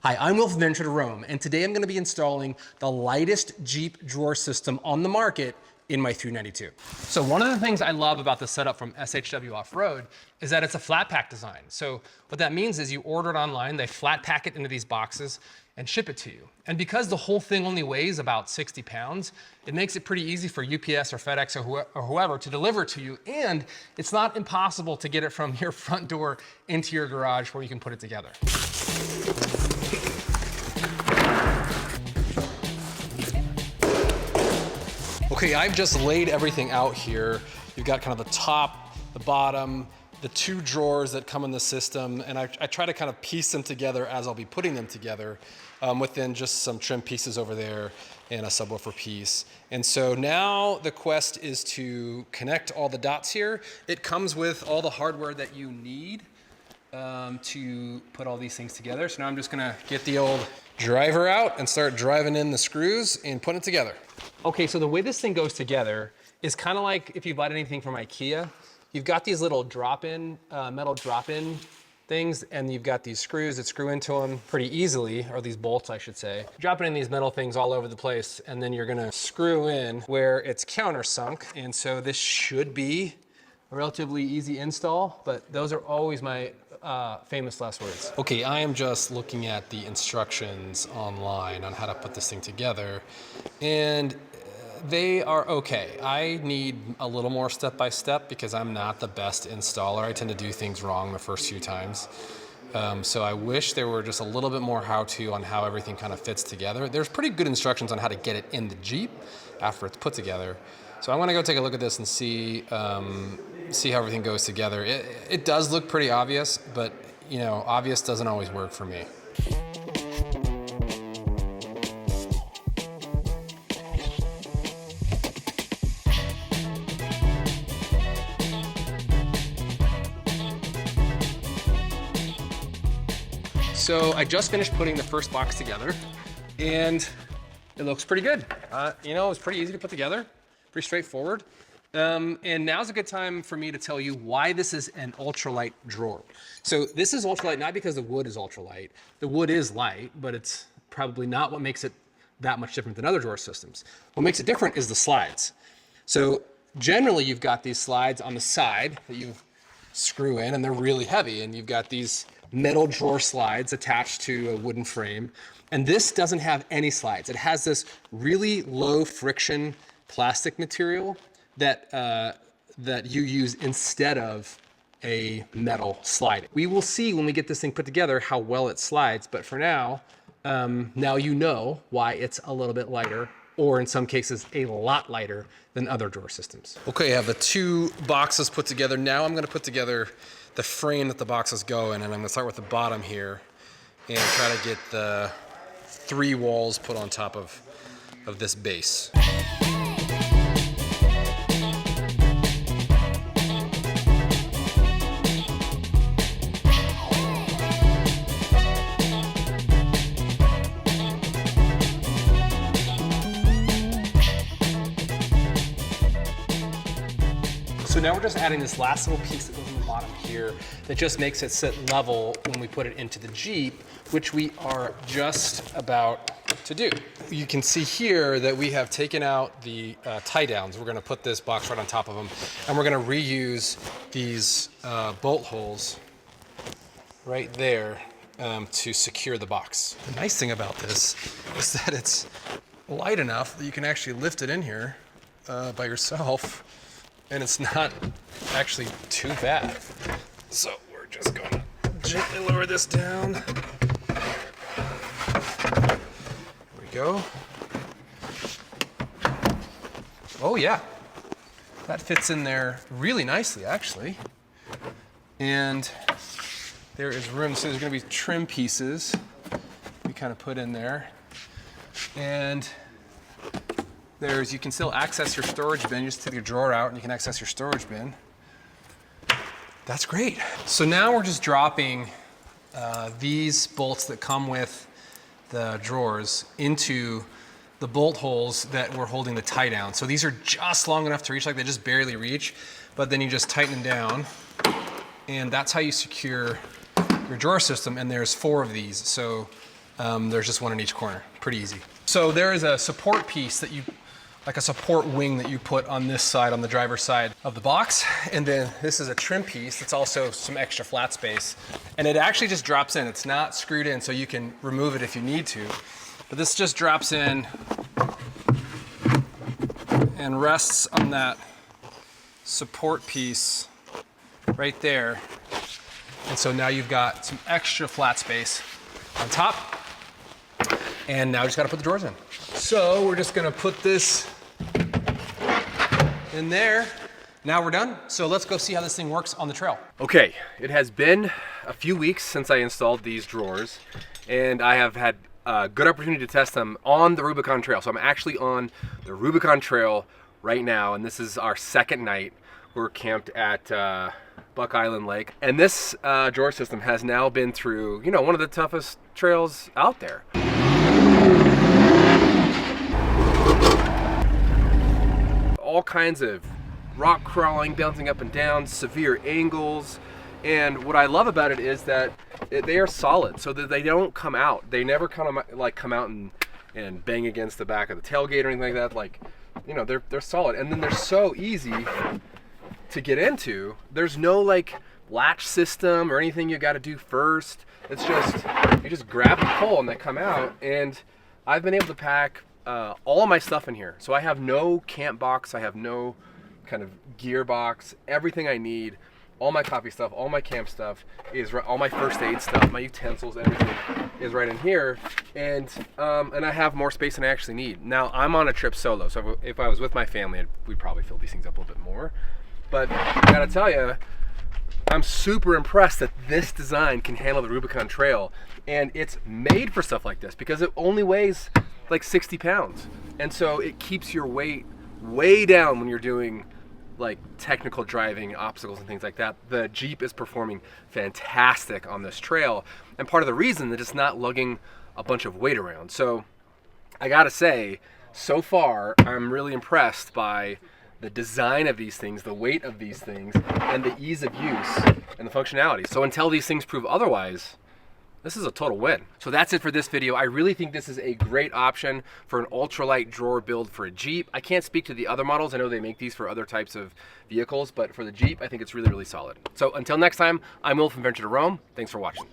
Hi, I'm Will from Venture to Rome, and today I'm going to be installing the lightest Jeep drawer system on the market in my 392. So one of the things I love about the setup from SHW Off-Road is that it's a flat pack design. So what that means is you order it online, they flat pack it into these boxes and ship it to you. And because the whole thing only weighs about 60 pounds, it makes it pretty easy for UPS or FedEx or whoever to deliver it to you. And it's not impossible to get it from your front door into your garage where you can put it together. Okay, I've just laid everything out here. You've got kind of the top, the bottom, the two drawers that come in the system, and I try to kind of piece them together as I'll be putting them together within just some trim pieces over there and a subwoofer piece. And so now the quest is to connect all the dots here. It comes with all the hardware that you need to put all these things together. So now I'm just gonna get the old driver out and start driving in the screws and putting it together. Okay, so the way this thing goes together is kind of like if you bought anything from IKEA. You've got these little drop-in, metal drop-in things, and you've got these screws that screw into them pretty easily, or these bolts, I should say. Dropping in these metal things all over the place, and then you're gonna screw in where it's countersunk. And so this should be a relatively easy install, but those are always my famous last words. Okay, I am just looking at the instructions online on how to put this thing together, and they are okay. I need a little more step-by-step because I'm not the best installer. I tend to do things wrong the first few times. So I wish there were just a little bit more how-to on how everything kind of fits together. There's pretty good instructions on how to get it in the Jeep after it's put together. So I'm gonna go take a look at this and see how everything goes together. It does look pretty obvious, but you know, obvious doesn't always work for me. So I just finished putting the first box together, and it looks pretty good. You know, it's pretty easy to put together, pretty straightforward. And now's a good time for me to tell you why this is an ultralight drawer. So this is ultralight not because the wood is ultralight. The wood is light, but it's probably not what makes it that much different than other drawer systems. What makes it different is the slides. So generally you've got these slides on the side that you screw in, and they're really heavy, and you've got these metal drawer slides attached to a wooden frame. And this doesn't have any slides. It has this really low friction plastic material that you use instead of a metal sliding. We will see when we get this thing put together how well it slides, but for now, now you know why it's a little bit lighter, or in some cases a lot lighter than other drawer systems. Okay, I have the two boxes put together. Now I'm gonna put together the frame that the boxes go in, and I'm gonna start with the bottom here and try to get the three walls put on top of this base. So now we're just adding this last little piece that goes on the bottom here that just makes it sit level when we put it into the Jeep, which we are just about to do. You can see here that we have taken out the tie downs. We're gonna put this box right on top of them, and we're gonna reuse these bolt holes right there to secure the box. The nice thing about this is that it's light enough that you can actually lift it in here by yourself, and it's not actually too bad. So we're just gonna gently lower this down. There we go. Oh yeah, that fits in there really nicely actually. And there is room, so there's gonna be trim pieces we kind of put in there. And you can still access your storage bin. You just take your drawer out and you can access your storage bin. That's great. So now we're just dropping these bolts that come with the drawers into the bolt holes that we're holding the tie down. So these are just long enough to reach, like they just barely reach, but then you just tighten them down, and that's how you secure your drawer system. And there's 4 of these. So There's just one in each corner, pretty easy. So there is a support piece that like a support wing that you put on this side, on the driver's side of the box. And then this is a trim piece that's also some extra flat space. And it actually just drops in. It's not screwed in, so you can remove it if you need to. But this just drops in and rests on that support piece right there. And so now you've got some extra flat space on top. And now you just gotta put the drawers in. So we're just gonna put this in there. Now we're done. So let's go see how this thing works on the trail. Okay, it has been a few weeks since I installed these drawers, and I have had a good opportunity to test them on the Rubicon Trail. So I'm actually on the Rubicon Trail right now, and this is our second night. We're camped at Buck Island Lake, and this drawer system has now been through, you know, one of the toughest trails out there. All kinds of rock crawling, bouncing up and down, severe angles. And what I love about it is that they are solid, so that they don't come out. They never come out and bang against the back of the tailgate or anything like that. Like, you know, they're solid. And then they're so easy to get into. There's no like latch system or anything you got to do first. It's just, you just grab and pull and they come out. And I've been able to pack all of my stuff in here. So I have no camp box, I have no kind of gear box. Everything I need, all my coffee stuff, all my camp stuff is all my first aid stuff, my utensils, everything is right in here. And I have more space than I actually need. Now I'm on a trip solo, so if I was with my family, we'd probably fill these things up a little bit more. But I gotta tell you, I'm super impressed that this design can handle the Rubicon Trail, and it's made for stuff like this because it only weighs like 60 pounds. And so it keeps your weight way down when you're doing like technical driving, obstacles and things like that. The Jeep is performing fantastic on this trail, and part of the reason that it's not lugging a bunch of weight around. So I gotta say, so far I'm really impressed by the design of these things, the weight of these things, and the ease of use and the functionality. So until these things prove otherwise, this is a total win. So that's it for this video. I really think this is a great option for an ultralight drawer build for a Jeep. I can't speak to the other models. I know they make these for other types of vehicles, but for the Jeep, I think it's really, really solid. So until next time, I'm Will from Venture to Rome. Thanks for watching.